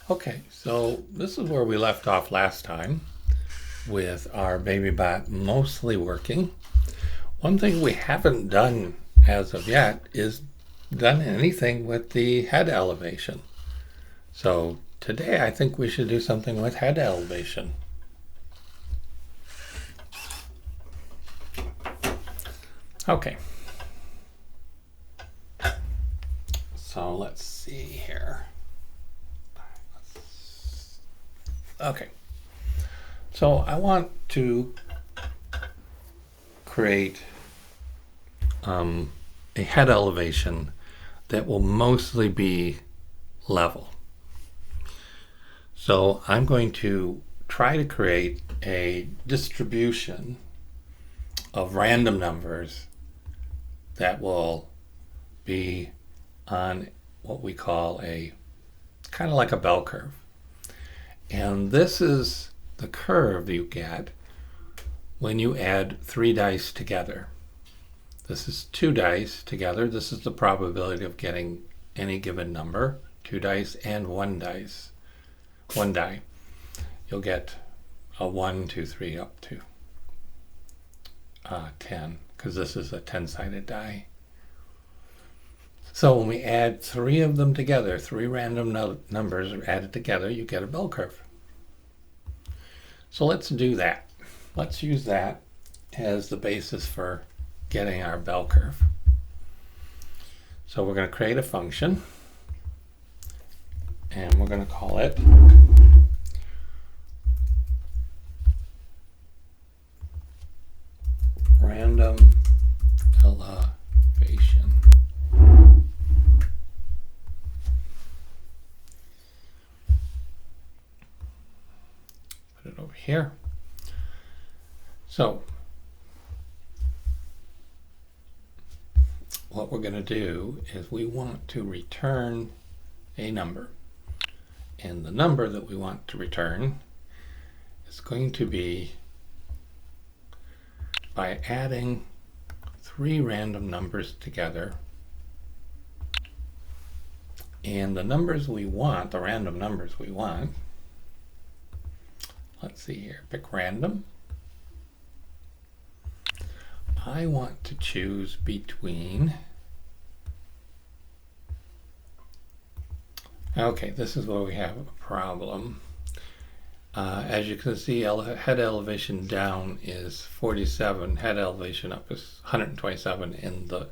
Okay, so this is where we left off last time with our baby bot mostly working. One thing we haven't done as of yet is done anything with the head elevation. So today I think we should do something with head elevation. Okay. So let's see here. Okay. So I want to create a head elevation that will mostly be level. So I'm going to try to create a distribution of random numbers that will be on what we call a kind of like a bell curve. And this is the curve you get when you add 3 dice together. This is 2 dice together. This is the probability of getting any given number, 2 dice and 1 dice. 1 die. You'll get a 1, 2, 3 up to 10, because this is a 10-sided die. So when we add 3 of them together, 3 random numbers are added together, you get a bell curve. So let's do that. Let's use that as the basis for getting our bell curve. So we're going to create a function, and we're going to call it random elevation. Put it over here. So what we're going to do is we want to return a number. And the number that we want to return is going to be by adding 3 random numbers together. And the numbers we want, the random numbers we want, let's see here, pick random. I want to choose between, okay, this is where we have a problem. As you can see, head elevation down is 47, head elevation up is 127, and the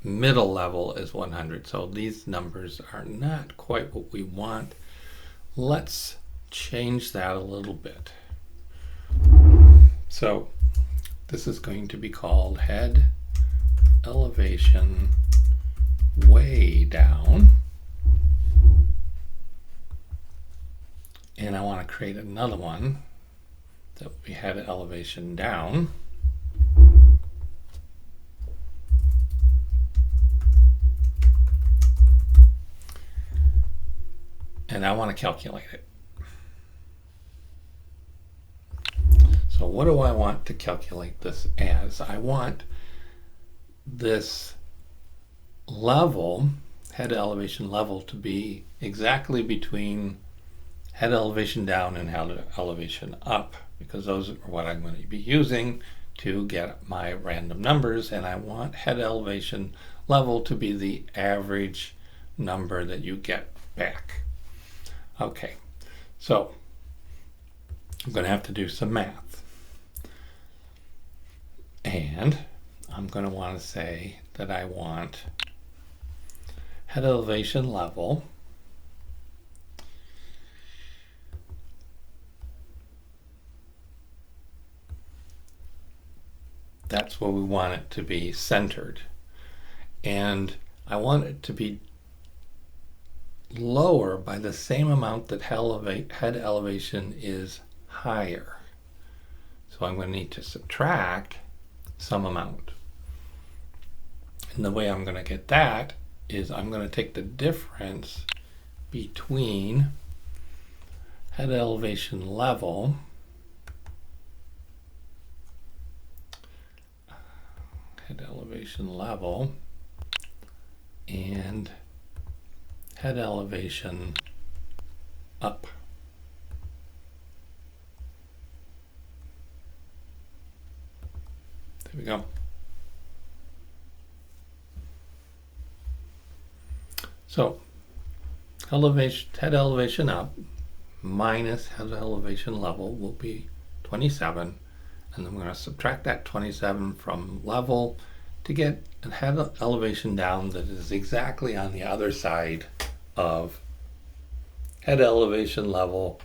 middle level is 100. So these numbers are not quite what we want. Let's change that a little bit. So this is going to be called head elevation way down. And I want to create another one that we had elevation down. And I want to calculate it. So what do I want to calculate this as? I want this level, head elevation level, to be exactly between head elevation down and head elevation up, because those are what I'm going to be using to get my random numbers, and I want head elevation level to be the average number that you get back. Okay, so I'm going to have to do some math, and I'm going to want to say that I want head elevation level that's where we want it to be centered. And I want it to be lower by the same amount that head elevation is higher. So I'm going to need to subtract some amount. And the way I'm going to get that is I'm going to take the difference between head elevation level and head elevation up. There we go. So head elevation up minus head elevation level will be 27. And then we're going to subtract that 27 from level to get a head elevation down that is exactly on the other side of head elevation level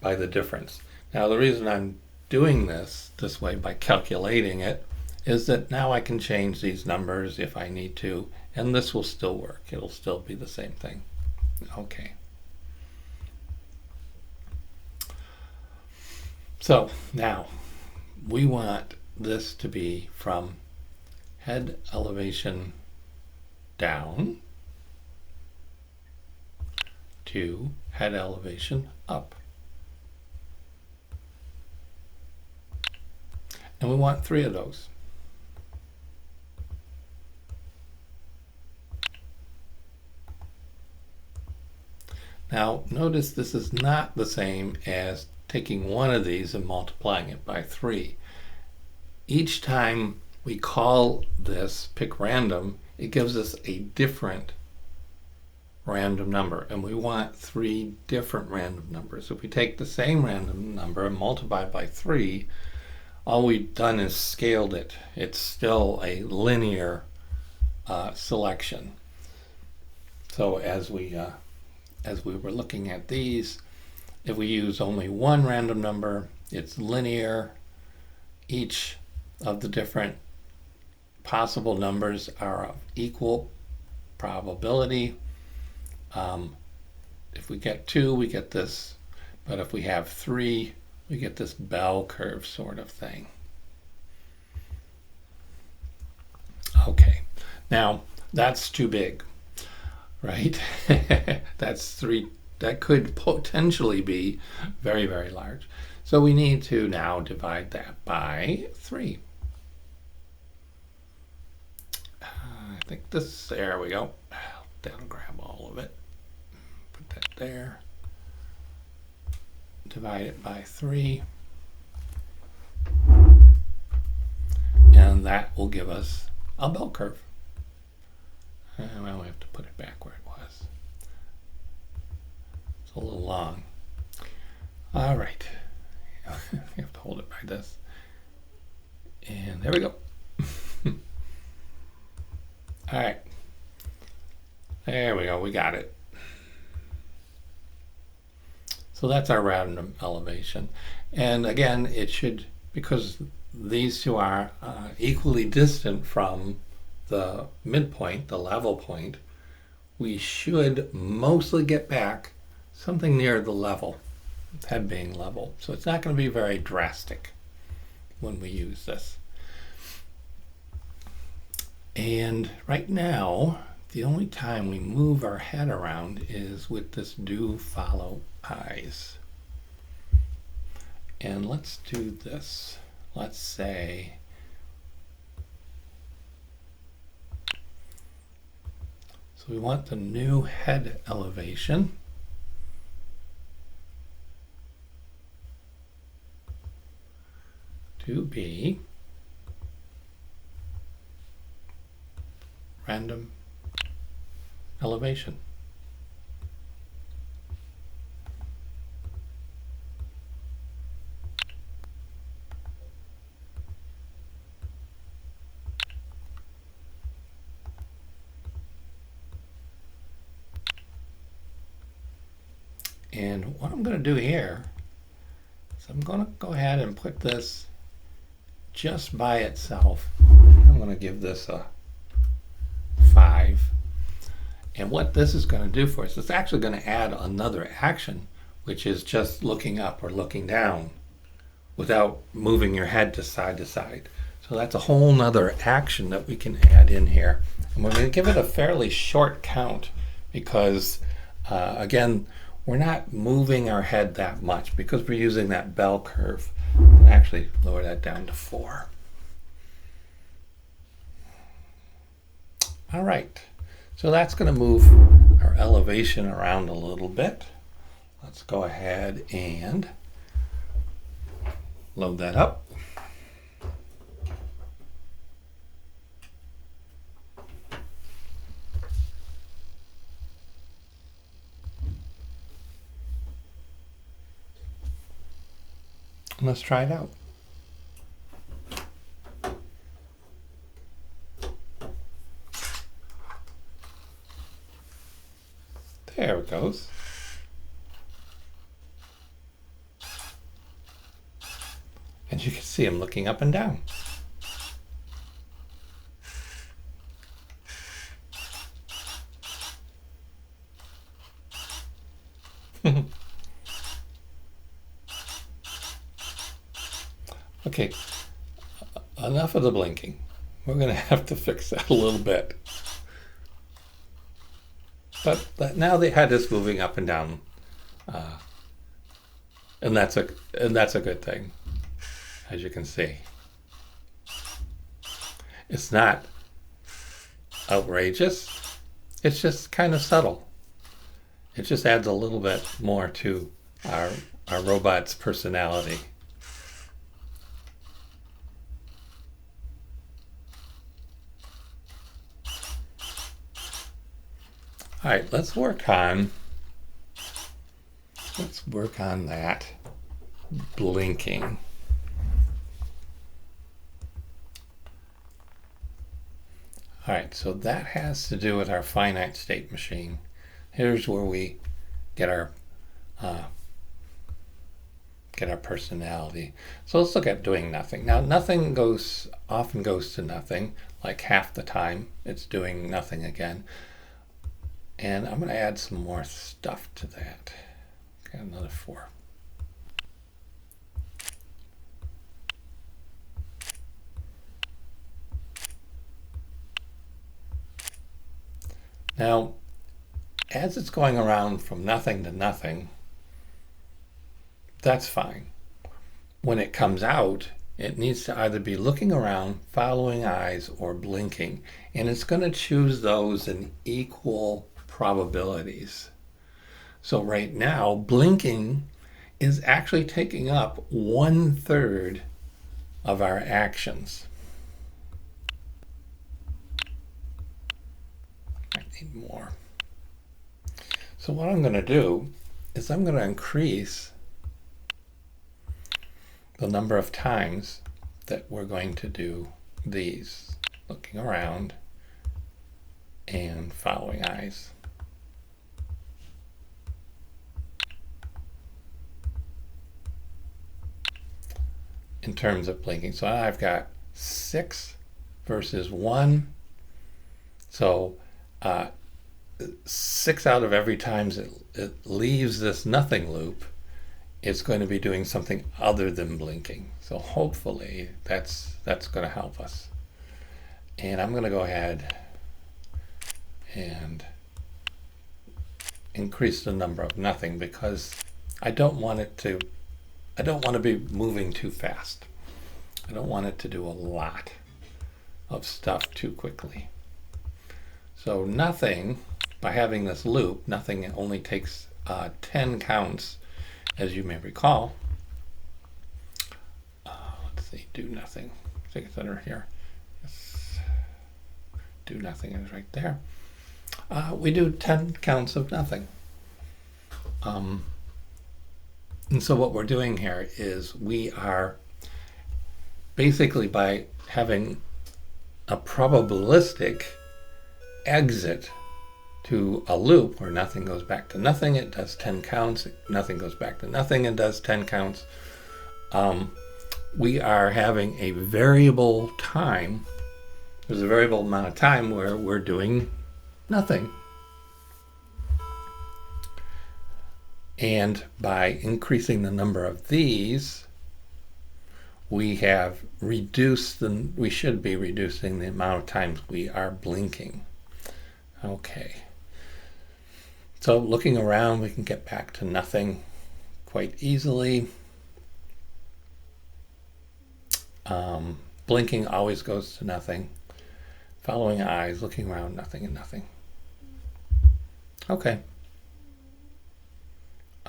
by the difference. Now the reason I'm doing this way by calculating it is that now I can change these numbers if I need to, and this will still work. It'll still be the same thing. Okay. So now we want this to be from head elevation down to head elevation up. And we want 3 of those. Now notice this is not the same as taking one of these and multiplying it by 3. Each time we call this pick random, it gives us a different random number, and we want 3 different random numbers. If we take the same random number and multiply it by 3, all we've done is scaled it. It's still a linear selection. So as we were looking at these, if we use only one random number, it's linear. Each of the different possible numbers are of equal probability. If we get 2, we get this, but if we have 3, we get this bell curve sort of thing. Okay, now that's too big, right? That's 3. That could potentially be very, very large. So we need to now divide that by 3. I think this, there we go. That'll grab all of it. Put that there. Divide it by 3. And that will give us a bell curve. Well, we have to put it back where it was. It's a little long. All right. You have to hold it by this. And there we go. All right. There we go. We got it. So that's our random elevation. And again, it should, because these two are equally distant from the midpoint, the level point, we should mostly get back something near the level, head being level. So it's not going to be very drastic when we use this. And right now, the only time we move our head around is with this do follow eyes. And let's do this. Let's say so we want the new head elevation to be random elevation. And what I'm going to do here is I'm going to go ahead and put this just by itself. I'm going to give this a 5. And what this is going to do for us, it's actually going to add another action, which is just looking up or looking down without moving your head to side. So that's a whole nother action that we can add in here. And we're going to give it a fairly short count because, again, we're not moving our head that much because we're using that bell curve. I'll actually lower that down to 4. All right, so that's going to move our elevation around a little bit. let's go ahead and load that up. Let's try it out. There it goes. And you can see him looking up and down. Okay, enough of the blinking. We're going to have to fix that a little bit. But now the head is moving up and down, and that's a good thing, as you can see. It's not outrageous. It's just kind of subtle. It just adds a little bit more to our robot's personality. All right, let's work on that blinking. All right, so that has to do with our finite state machine. Here's where we get our personality. So let's look at doing nothing. Now, nothing often goes to nothing. Like half the time, it's doing nothing again. And I'm going to add some more stuff to that. Okay, another 4. Now, as it's going around from nothing to nothing, that's fine. When it comes out, it needs to either be looking around, following eyes, or blinking. And it's going to choose those in equal probabilities. So right now, blinking is actually taking up 1/3 of our actions. I need more. So what I'm going to do is I'm going to increase the number of times that we're going to do these, looking around and following eyes. In terms of blinking. So I've got 6 versus 1. So 6 out of every time it leaves this nothing loop, it's going to be doing something other than blinking. So hopefully that's going to help us. And I'm going to go ahead and increase the number of nothing because I don't want to be moving too fast. I don't want it to do a lot of stuff too quickly. So nothing, by having this loop, nothing only takes 10 counts, as you may recall. Let's see, do nothing. I think it's under here. Yes. Do nothing is right there. We do 10 counts of nothing. And so what we're doing here is we are basically, by having a probabilistic exit to a loop where nothing goes back to nothing, it does 10 counts, nothing goes back to nothing, it does 10 counts. We are having a variable time. There's a variable amount of time where we're doing nothing. And by increasing the number of these, we have reduced we should be reducing the amount of times we are blinking. Okay. So looking around, we can get back to nothing quite easily. Blinking always goes to nothing. Following eyes, looking around, nothing and nothing. Okay.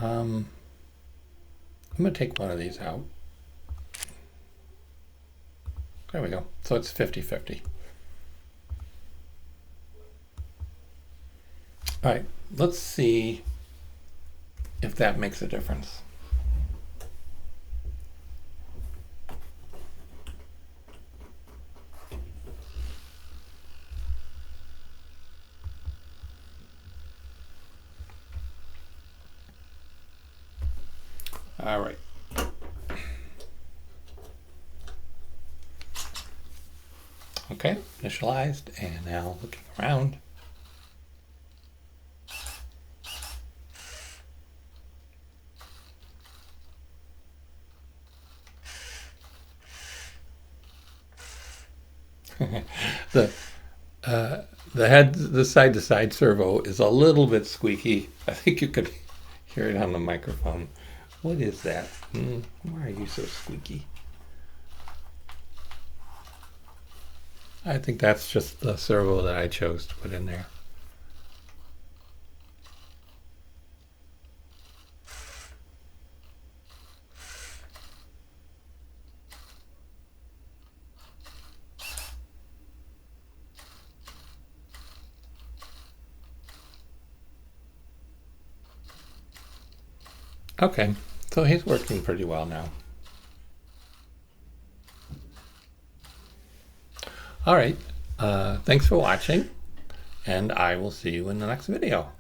I'm going to take one of these out. There we go. So it's 50-50. All right, let's see if that makes a difference. All right. Okay, initialized, and now looking around. the the side-to-side servo is a little bit squeaky. I think you could hear it on the microphone. What is that? Why are you so squeaky? I think that's just the servo that I chose to put in there. Okay, so he's working pretty well now. All right, thanks for watching, and I will see you in the next video.